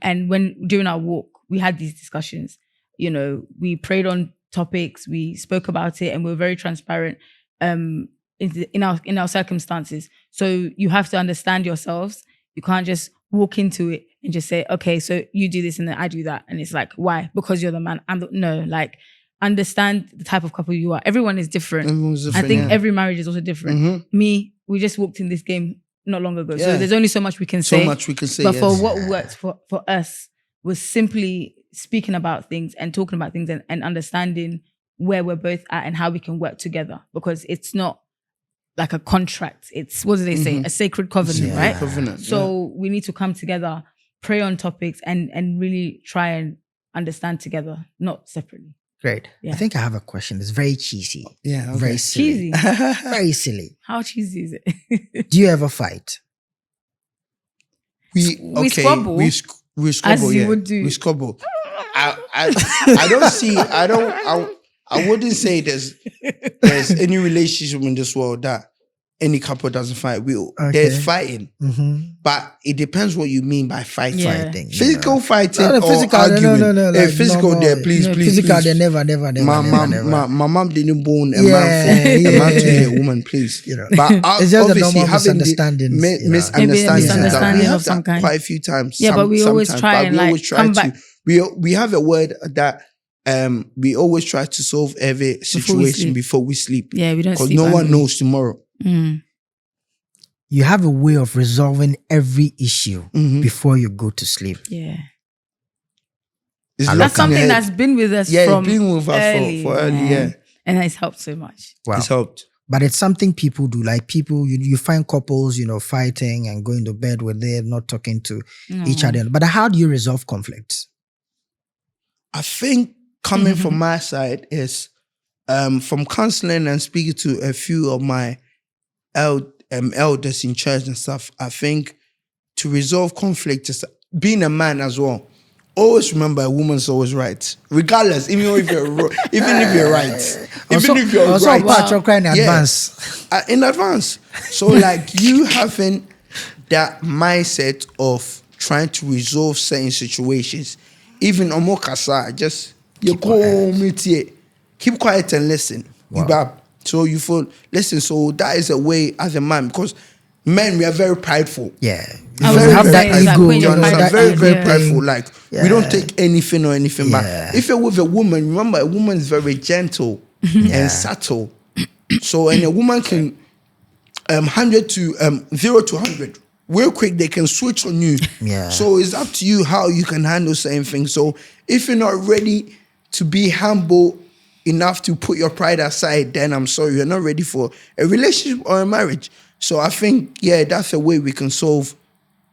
during our walk, we had these discussions. We prayed on topics, we spoke about it, and we were very transparent in our circumstances. So you have to understand yourselves. You can't just walk into it and just say, okay, so you do this and then I do that. And it's like, why? Because you're the man. No, like, understand the type of couple you are. Everyone is different. I think every marriage is also different. We just walked in this game not long ago. So there's only so much we can say. So much we can say, But for what worked for us was simply speaking about things and talking about things and understanding where we're both at and how we can work together. Because it's not like a contract. It's, what do they say? A sacred covenant, right? Covenant. So we need to come together, pray on topics, and really try and understand together, not separately. Great. Yeah. I think I have a question. It's very cheesy. Yeah. Okay. Very silly. Cheesy. Very silly. How cheesy is it? Do you ever fight? We squabble. We squabble. As you would do. We squabble. I don't see. I wouldn't say there's any relationship in this world that any couple doesn't fight. There's fighting, but it depends what you mean by fighting. Yeah. Fighting, Physical fighting No, or physical, arguing. no, like physical normal. there, please. Physical please. there, never. My mom didn't born a Yeah, man for a man to yeah. be a woman, please. You know. But It's just a obviously normal having the misunderstandings, misunderstandings, Maybe a that we misunderstanding have of some that kind. quite a few times. Yeah, but we always sometimes, try but and we like always try come to. back. We have a word that we always try to solve every situation before we sleep. Yeah, we don't Because sleep no one angry. knows tomorrow. You have a way of resolving every issue before you go to sleep. Yeah. It's That's That's locking something your head. that's been with us Yeah, from it's been with us early, for early, man. yeah. And it's helped so much. Wow. It's helped. But it's something people do. Like people, you find couples, fighting and going to bed with them, not talking to each other. But how do you resolve conflicts? I think coming from my side is from counseling and speaking to a few of my elders in church and stuff. I think to resolve conflict is being a man as well. Always remember a woman's always right, regardless, even if you're right, even if you're right, in advance. In advance. So like you having that mindset of trying to resolve certain situations, even omokasa, just you keep quiet and listen. Wow. So you feel listen. So that is a way as a man, because men, we are very prideful. Yeah. I was You have gonna that say, it's like ego. when You you're understand? pride- Very, very yeah. prideful. Like we don't take anything or anything Yeah. back. If you're with a woman, remember a woman is very gentle and subtle. So and a woman can 100 to 0 to 100 real quick. They can switch on you. Yeah. So it's up to you how you can handle certain things. So if you're not ready to be humble enough to put your pride aside, then I'm sorry, you're not ready for a relationship or a marriage. So I think that's a way we can solve.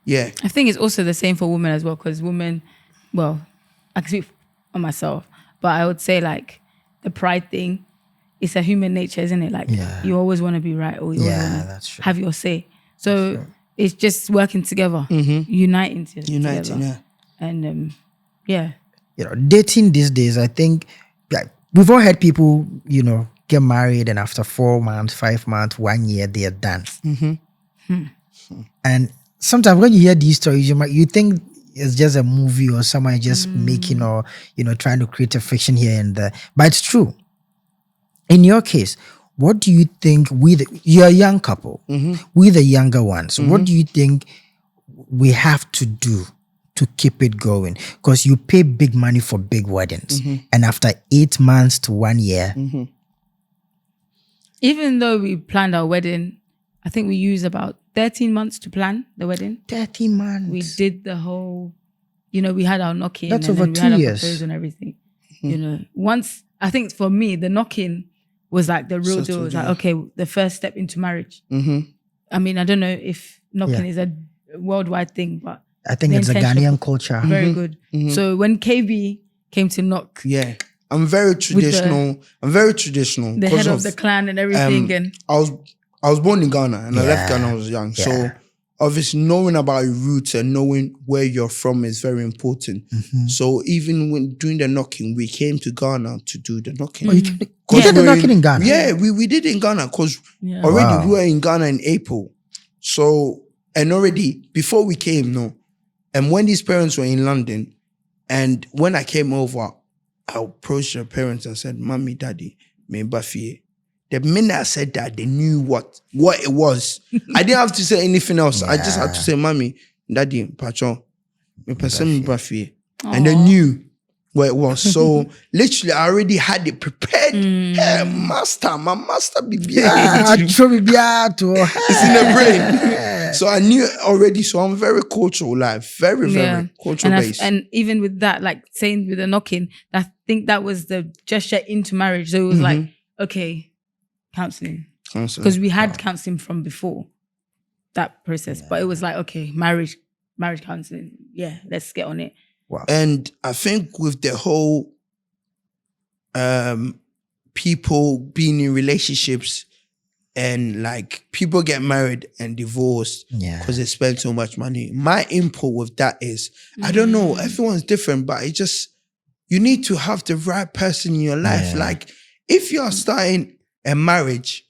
Yeah. I think it's also the same for women as well, because women, well, I can speak on myself, but I would say like the pride thing, it's a human nature, isn't it? Like you always want to be right, or you always want that's true. to have your say. So it's just working together, uniting together. Yeah. And Dating these days, I think we've all had people, get married and after 4 months, 5 months, 1 year, they are done. And sometimes when you hear these stories, you think it's just a movie or someone just making or trying to create a fiction here and there. But it's true. In your case, what do you think you're a young couple, we the younger ones, what do you think we have to do to keep it going? Because you pay big money for big weddings. And after 8 months to 1 year. even though we planned our wedding, I think we used about 13 months to plan the wedding. 13 months. We did the whole, we had our knocking. That's and over then we 2 had our years. proposal and everything. Once, I think for me, the knocking was like the real deal. It was like, okay, the first step into marriage. I mean, I don't know if knocking is a worldwide thing, but I think the it's a intention Ghanaian was culture. very good. So when KB came to knock, Yeah. I'm very traditional. the head of the clan and everything, and I was born in Ghana and I left Ghana when I was young. So obviously knowing about your roots and knowing where you're from is very important. So even when doing the knocking, we came to Ghana to do the knocking. You did the knocking in Ghana? Yeah, we did it in Ghana because already we were in Ghana in April. So, and already before we came, and when these parents were in London, and when I came over, I approached their parents and said, Mommy, Daddy, me Buffy. The minute I said that, they knew what it was. I didn't have to say anything else. I just had to say, Mommy, Daddy, Patron, me person Buffy. And they knew what it was. So literally, I already had it prepared. Hey, my master be it's in the brain. So I knew it already. So I'm very cultural, like very, very cultural based. And even with that, like saying with the knocking, I think that was the gesture into marriage. So it was like, okay, counseling. Counseling. Because we had counseling from before that process, but it was like, okay, marriage counseling. Yeah, let's get on it. Wow. And I think with the whole people being in relationships and like people get married and divorced because they spend so much money. My input with that is, I don't know, everyone's different, but it just, you need to have the right person in your life. Like if you're starting a marriage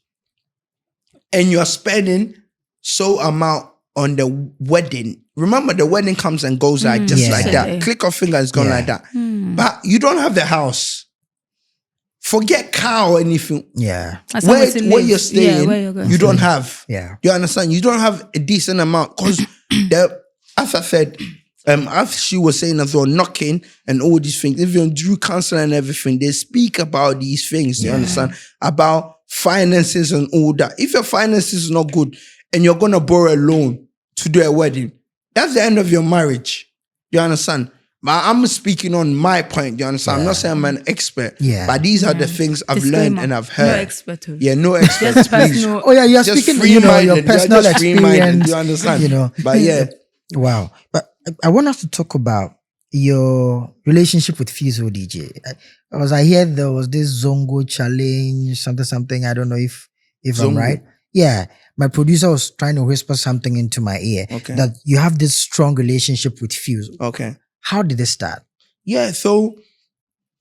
and you're spending so amount on the wedding, remember the wedding comes and goes like just like that. Click of finger, it's gone like that. But you don't have the house. Forget car or anything. Yeah. Where you're staying, where you're going. you don't have. Yeah. You understand? You don't have a decent amount. Because as I said, as she was saying as well, knocking and all these things, even through counseling and everything, they speak about these things, you understand? About finances and all that. If your finances is not good and you're going to borrow a loan to do a wedding, that's the end of your marriage. You understand? But I'm speaking on my point, you understand? I'm not saying I'm an expert. Yeah. But these are the things I've learned and I've heard. No expert. Yeah, no expert. Just please. personal. Oh yeah, you're Just speaking, free-minded. your personal You're just free-minded, experience. you understand? But yeah. Wow. But I want us to talk about your relationship with Fuse ODG. Because I hear there was this Zongo challenge, something. I don't know if I'm right. Yeah. My producer was trying to whisper something into my ear that you have this strong relationship with Fuse. Okay. How did it start? Yeah, so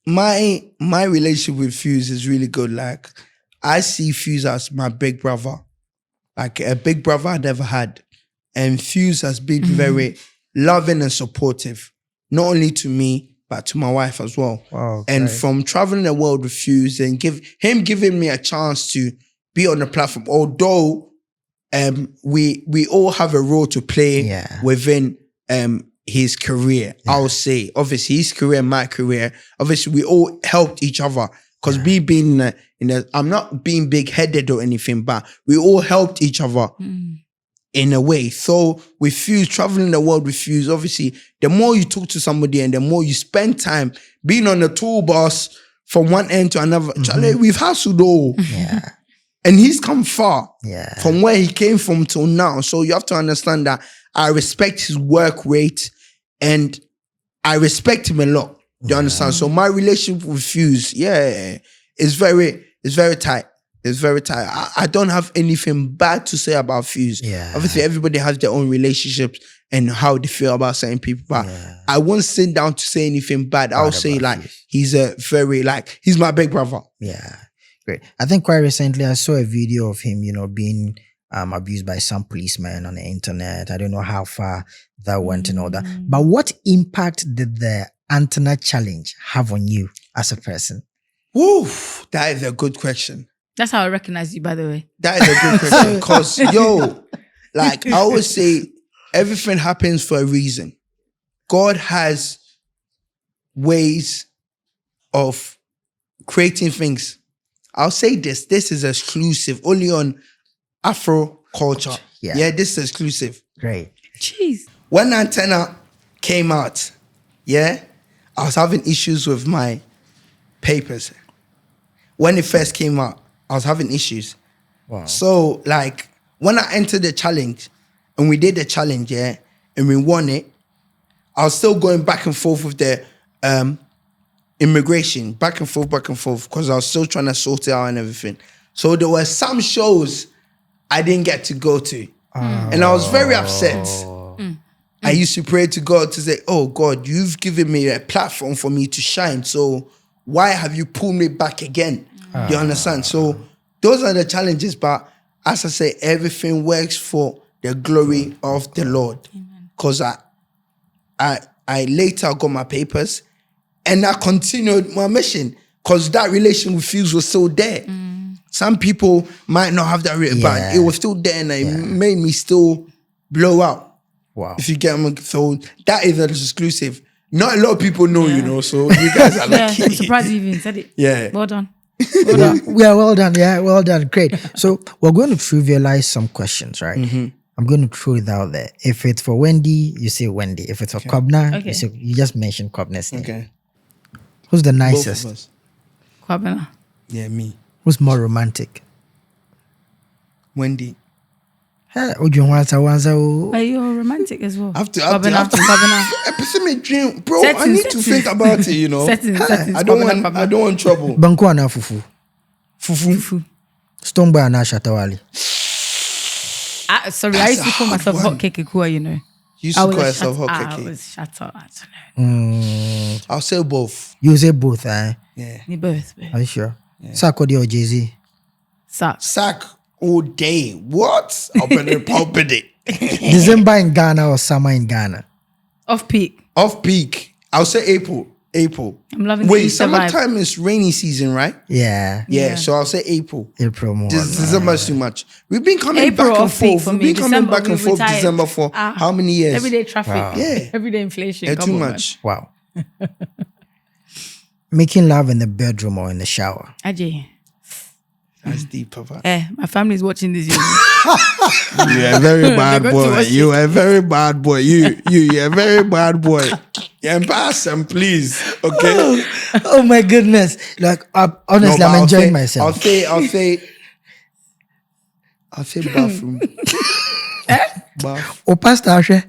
my relationship with Fuse is really good. Like, I see Fuse as my big brother, like a big brother I never had. And Fuse has been very loving and supportive, not only to me, but to my wife as well. Wow, and from traveling the world with Fuse and giving me a chance to be on the platform, although we all have a role to play within his career. I'll say, obviously, his career and my career. Obviously, we all helped each other because we being I'm not being big-headed or anything, but we all helped each other in a way. So with Fuse, traveling the world with Fuse, obviously, the more you talk to somebody and the more you spend time being on the tour bus from one end to another, Charlie, we've hustled all. Yeah. And he's come far from where he came from till now. So you have to understand that I respect his work rate and I respect him a lot. Do you understand? So my relationship with Fuse, is very tight. It's very tight. I don't have anything bad to say about Fuse. Yeah. Obviously, everybody has their own relationships and how they feel about certain people. But I won't sit down to say anything bad. I'll say like Fuse. He's my big brother. Yeah. Great. I think quite recently I saw a video of him, being abused by some policemen on the internet. I don't know how far that went and all that. But what impact did the antenna challenge have on you as a person? Woo, that is a good question. That's how I recognize you, by the way. That is a good question. Because, I always say, everything happens for a reason. God has ways of creating things. I'll say this is exclusive, only on Afro culture. Yeah, this is exclusive. Great. Jeez. When Antenna came out, I was having issues with my papers. When it first came out, I was having issues. Wow. So, when I entered the challenge, and we did the challenge, and we won it, I was still going back and forth with the immigration, back and forth, because I was still trying to sort it out and everything. So there were some shows I didn't get to go to. And I was very upset. I used to pray to God to say, oh God, you've given me a platform for me to shine. So why have you pulled me back again? You understand? So those are the challenges. But as I say, everything works for the glory of the Lord. Because I later got my papers and I continued my mission because that relation with Fuse was still there. Some people might not have that, but it was still there and it made me still blow out. Wow. If you get me, so that is an exclusive. Not a lot of people know, so you guys are lucky. I'm surprised you even said it. Yeah. Well done. Well done. Yeah, well done. Great. So we're going to trivialize some questions, right? I'm going to throw it out there. If it's for Wendy, you say Wendy. If it's for Kobna, you just mention Kobna's name. Okay. Who's the Both nicest? of us. Kwabena. Yeah, me. Who's more romantic? Wendy. Hey, Ojo Wansa. But you're romantic as well. I have to. Babana. Episode me dream, bro. I Settings, need to settings. think about it. You know. Settings. I don't want trouble. Banko ana fufu. Fufu. Stone by ana shatawali. Sorry, I used to call myself hot cake Kekua, you know. You used to call yourself hot I cake. was shut up. I don't know. I'll say both. You say both, eh? Yeah. You both. Are you sure? Sakodi or Jay-Z? Sack all day. What? I'll put it. December in Ghana or summer in Ghana? Off peak. Off peak. I'll say April. I'm loving Wait, the survive. summertime is rainy season, right? Yeah. Yeah, so I'll say April. April more. December is too much. We've been coming April back and off peak forth. for We've me. been coming December, back and we forth retired. December for how many years? Everyday traffic. Yeah. Everyday inflation. Yeah, Come too on, much. Wow. Making love in the bedroom or in the shower? Ajay. That's deep, Papa. My family is watching this. You're a very bad They're going to boy. watch it. You're a very bad boy. You're a very bad boy. Yeah, pass them, please. Okay. Oh my goodness. Like, honestly, No, but I'm enjoying I'll myself. say bathroom. Bath. Oh, Pastor Ashe.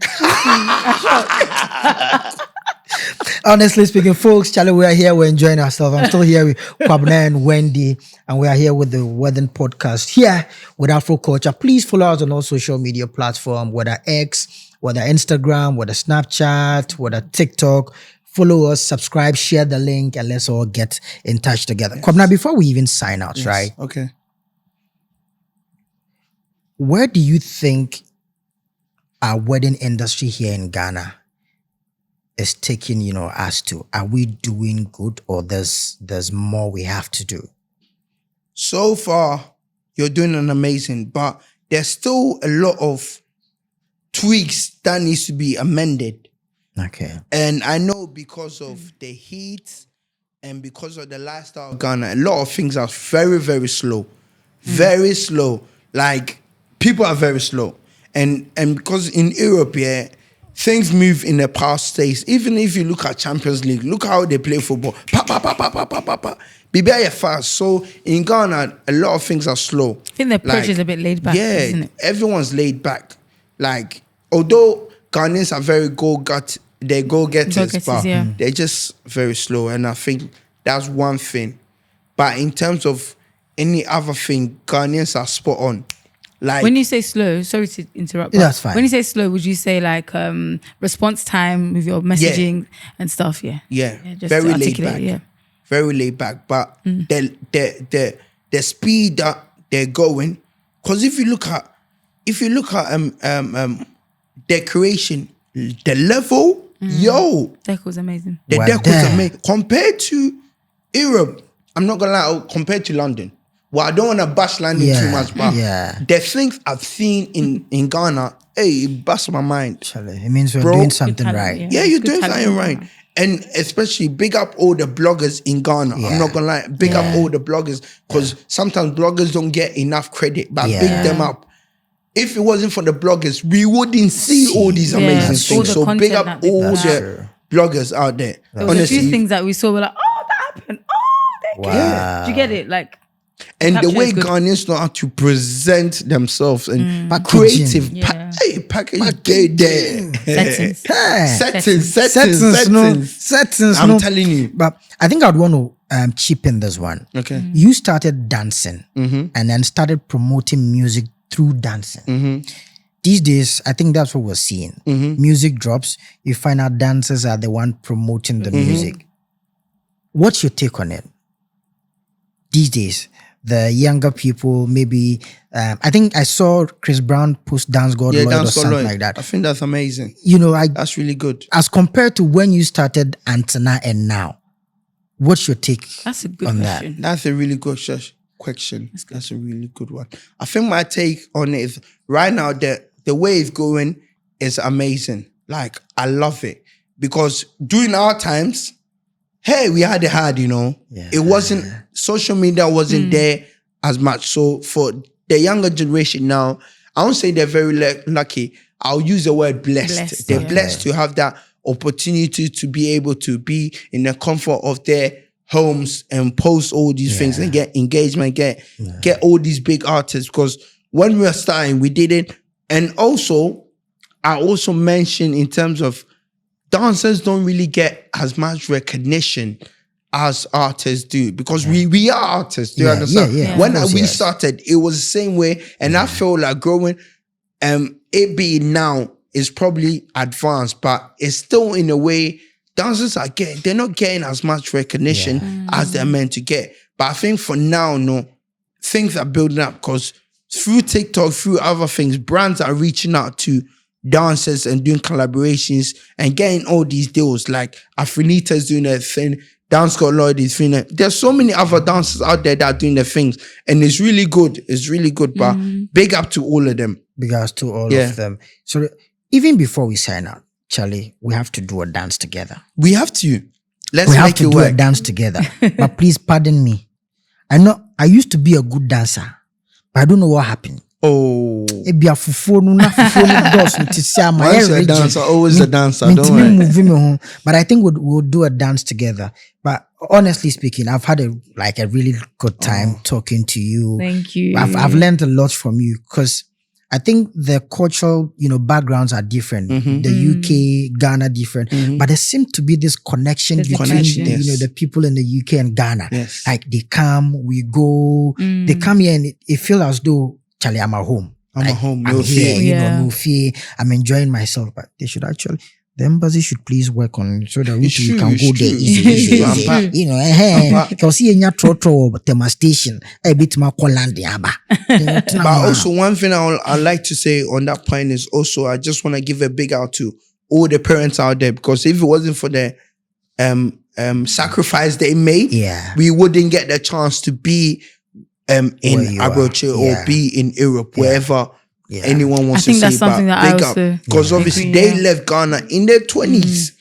Honestly speaking, folks, Charlie, we are here. We're enjoying ourselves. I'm still here with Kwabena and Wendy, and we are here with the Wedding Podcast here with Afro Culture. Please follow us on all social media platforms, whether X, whether Instagram, whether Snapchat, whether TikTok. Follow us, subscribe, share the link, and let's all get in touch together. Yes. Kwabena, before we even sign out, Yes. right? Okay. Where do you think our wedding industry here in Ghana is taking, us to? Are we doing good, or there's more we have to do? So far, you're doing an amazing, but there's still a lot of tweaks that needs to be amended. Okay. And I know because of the heat and because of the lifestyle of Ghana, a lot of things are very, very slow. Very slow. Like, people are very slow. And because in Europe, yeah, things move in a past stage. Even if you look at Champions League, look how they play football. Pa, pa, pa, pa, pa, pa, pa, pa. Be fast. So in Ghana, a lot of things are slow. I think the approach is a bit laid back, Yeah, isn't it? everyone's laid back. Like, although Ghanaians are very they're go-getters, Go-getters, but yeah. they're just very slow. And I think that's one thing. But in terms of any other thing, Ghanaians are spot on. Like, When you say slow, sorry to interrupt. Yeah, but that's fine. When you say slow, would you say like response time with your messaging and stuff? Yeah. yeah, just very to laid articulate, back. yeah. Very laid back. But the speed that they're going, because if you look at decoration, the level, Deco's amazing. the Wow, deco's damn. amazing. Compared to Europe, I'm not gonna lie, compared to London. Well, I don't want to bash London too much, but the things I've seen in Ghana, it busts my mind. Charlie, it means we're Bro, doing something talent, right. yeah. Yeah, you're Good doing talent. something right. And especially big up all the bloggers in Ghana. Yeah. I'm not gonna lie, big up all the bloggers, because sometimes bloggers don't get enough credit, but Yeah. big them up. If it wasn't for the bloggers, we wouldn't see all these amazing That's things. true. So All the big content up that they all put the out. bloggers out there. There was a few things that we saw, we're like, oh, that happened. Oh, they Wow. Do you get it? Like, and the capture way is good. Ghanaians know how to present themselves and Packaging. creative Yeah. package get there. settings. Hey. Settings. I'm telling you. But I think I'd want to chip in this one. Okay. You started dancing and then started promoting music through dancing. These days, I think that's what we're seeing. Music drops, you find out dancers are the one promoting the music. What's your take on it? These days, the younger people, maybe, I think I saw Chris Brown post Dance God Lloyd or Dance something Lloyd. like that. I think that's amazing. That's really good. As compared to when you started Antenna and now, what's your take That's a good on question. That's a really good question. That's a really good one. I think my take on it is right now the way it's going is amazing. Like, I love it. Because during our times, hey, we had it hard, It wasn't, social media wasn't there as much. So for the younger generation now, I won't say they're very lucky. I'll use the word blessed. They're blessed to have that opportunity to be able to be in the comfort of their homes and post all these things and get engagement, get all these big artists. Because when we were starting, we didn't. And also, I also mentioned in terms of dancers don't really get as much recognition as artists do, because we are artists. Do you understand? When we started, it was the same way, and I feel like growing, it being now is probably advanced, but it's still in a way dancers they're not getting as much recognition as they're meant to get. But I think for now, no, things are building up, because through TikTok, through other things, brands are reaching out to dancers and doing collaborations and getting all these deals. Like Afrinita's doing their thing, Dance Got Lloyd is doing it. There's so many other dancers out there that are doing their things, and it's really good. It's really good. But big up to all of them. Big up to all of them. So even before we sign out, Charlie, we have to do a dance together. We have to. Let's we have make to it do work. a dance together. But please pardon me. I know I used to be a good dancer, but I don't know what happened. Oh. Once a dancer, always a dancer. Don't worry. But I think we'll do a dance together. But honestly speaking, I've had a really good time talking to you. Thank you. I've learned a lot from you, because I think the cultural, backgrounds are different. The UK, Ghana different, but there seems to be this connection between the people in the UK and Ghana. Yes. Like they come, we go, they come here, and it feels as though, Charlie, I'm at home. I'm at home. I'm here, no fear. I'm enjoying myself. But they should actually, the embassy should please work on it so that we can go there easy. Because here in your trotro demonstration, a bit more landing. But also one thing I like to say on that point is also, I just want to give a big out to all the parents out there, because if it wasn't for the sacrifice they made, we wouldn't get the chance to be in Abroche or be in Europe, wherever anyone wants to see. I think that's something that I also, because obviously they left Ghana in their 20s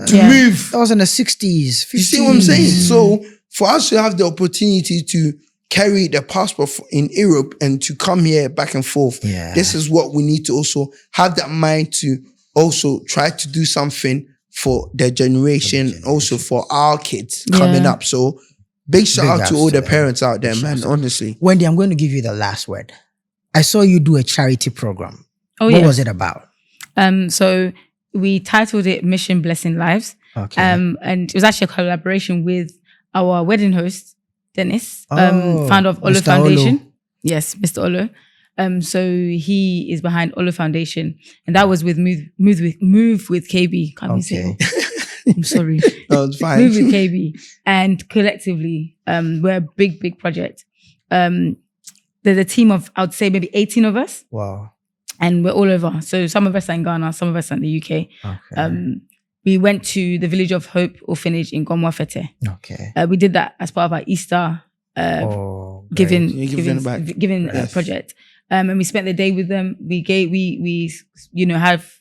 to move. That was in the 60s, 50s. You see what I'm saying? So for us to have the opportunity to carry the passport in Europe and to come here back and forth, this is what we need to also have that mind to also try to do something for the generation, also for our kids coming up. So big shout out to all the parents out there, man, honestly. Wendy, I'm going to give you the last word. I saw you do a charity program. What was it about? So we titled it Mission Blessing Lives. Okay. And it was actually a collaboration with our wedding host, Dennis, founder of Olo Mr. Foundation. Olo. Yes, Mr. Olo. So he is behind Olo Foundation. And that was with Move with KB. Can't we say? I'm sorry. No, it's fine. Move with KB. And collectively, we're a big project. There's a team of, I would say, maybe 18 of us. Wow. And we're all over. So some of us are in Ghana, some of us are in the UK. Okay. We went to the Village of Hope Orphanage in Gomwa Fete. Okay. We did that as part of our Easter giving project. And we spent the day with them. We have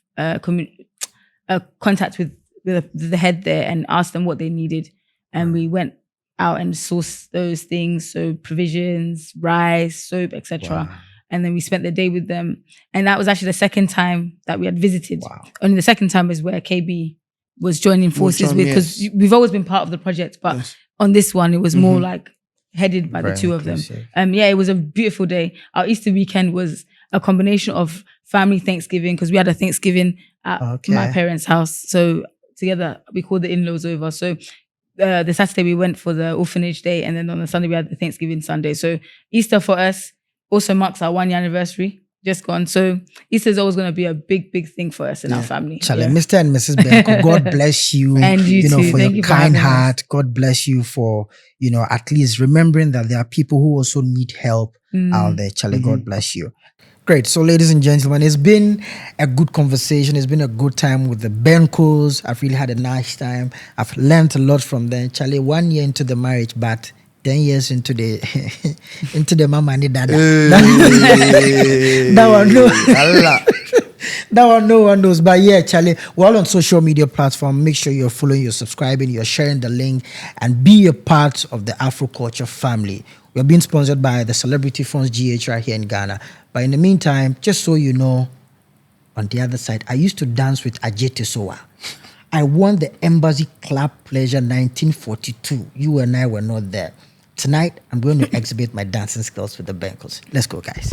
contact with the head there and asked them what they needed. And we went out and sourced those things. So provisions, rice, soap, etc. Wow. And then we spent the day with them. And that was actually the second time that we had visited. Wow. Only the second time is where KB was joining forces with, because we've always been part of the project, but on this one, it was more like headed by the two of them. It was a beautiful day. Our Easter weekend was a combination of family Thanksgiving, because we had a Thanksgiving at my parents' house. So together, we called the in-laws over. So the Saturday we went for the orphanage day, and then on the Sunday we had the Thanksgiving Sunday. So Easter for us also marks our 1 year anniversary, just gone. So Easter is always going to be a big thing for us in our family. Charlie, Mr. and Mrs. Benko, God bless you. And you too. For Thank your you for kind having heart. God bless you for, at least remembering that there are people who also need help out there. Charlie, God bless you. Great. So, ladies and gentlemen, it's been a good conversation. It's been a good time with the Benkos. I've really had a nice time. I've learned a lot from them. Charlie, 1 year into the marriage, but 10 years into the mama and the dada. That one no one knows. But yeah, Charlie, we're all on social media platform. Make sure you're following, you're subscribing, you're sharing the link, and be a part of the Afro Culture family. We're being sponsored by the Celebrity Funds GH right here in Ghana. But in the meantime, just so you know, on the other side, I used to dance with Ajete Soa. I won the Embassy Club Pleasure 1942. You and I were not there. Tonight, I'm going to exhibit my dancing skills with the Bengals. Let's go, guys.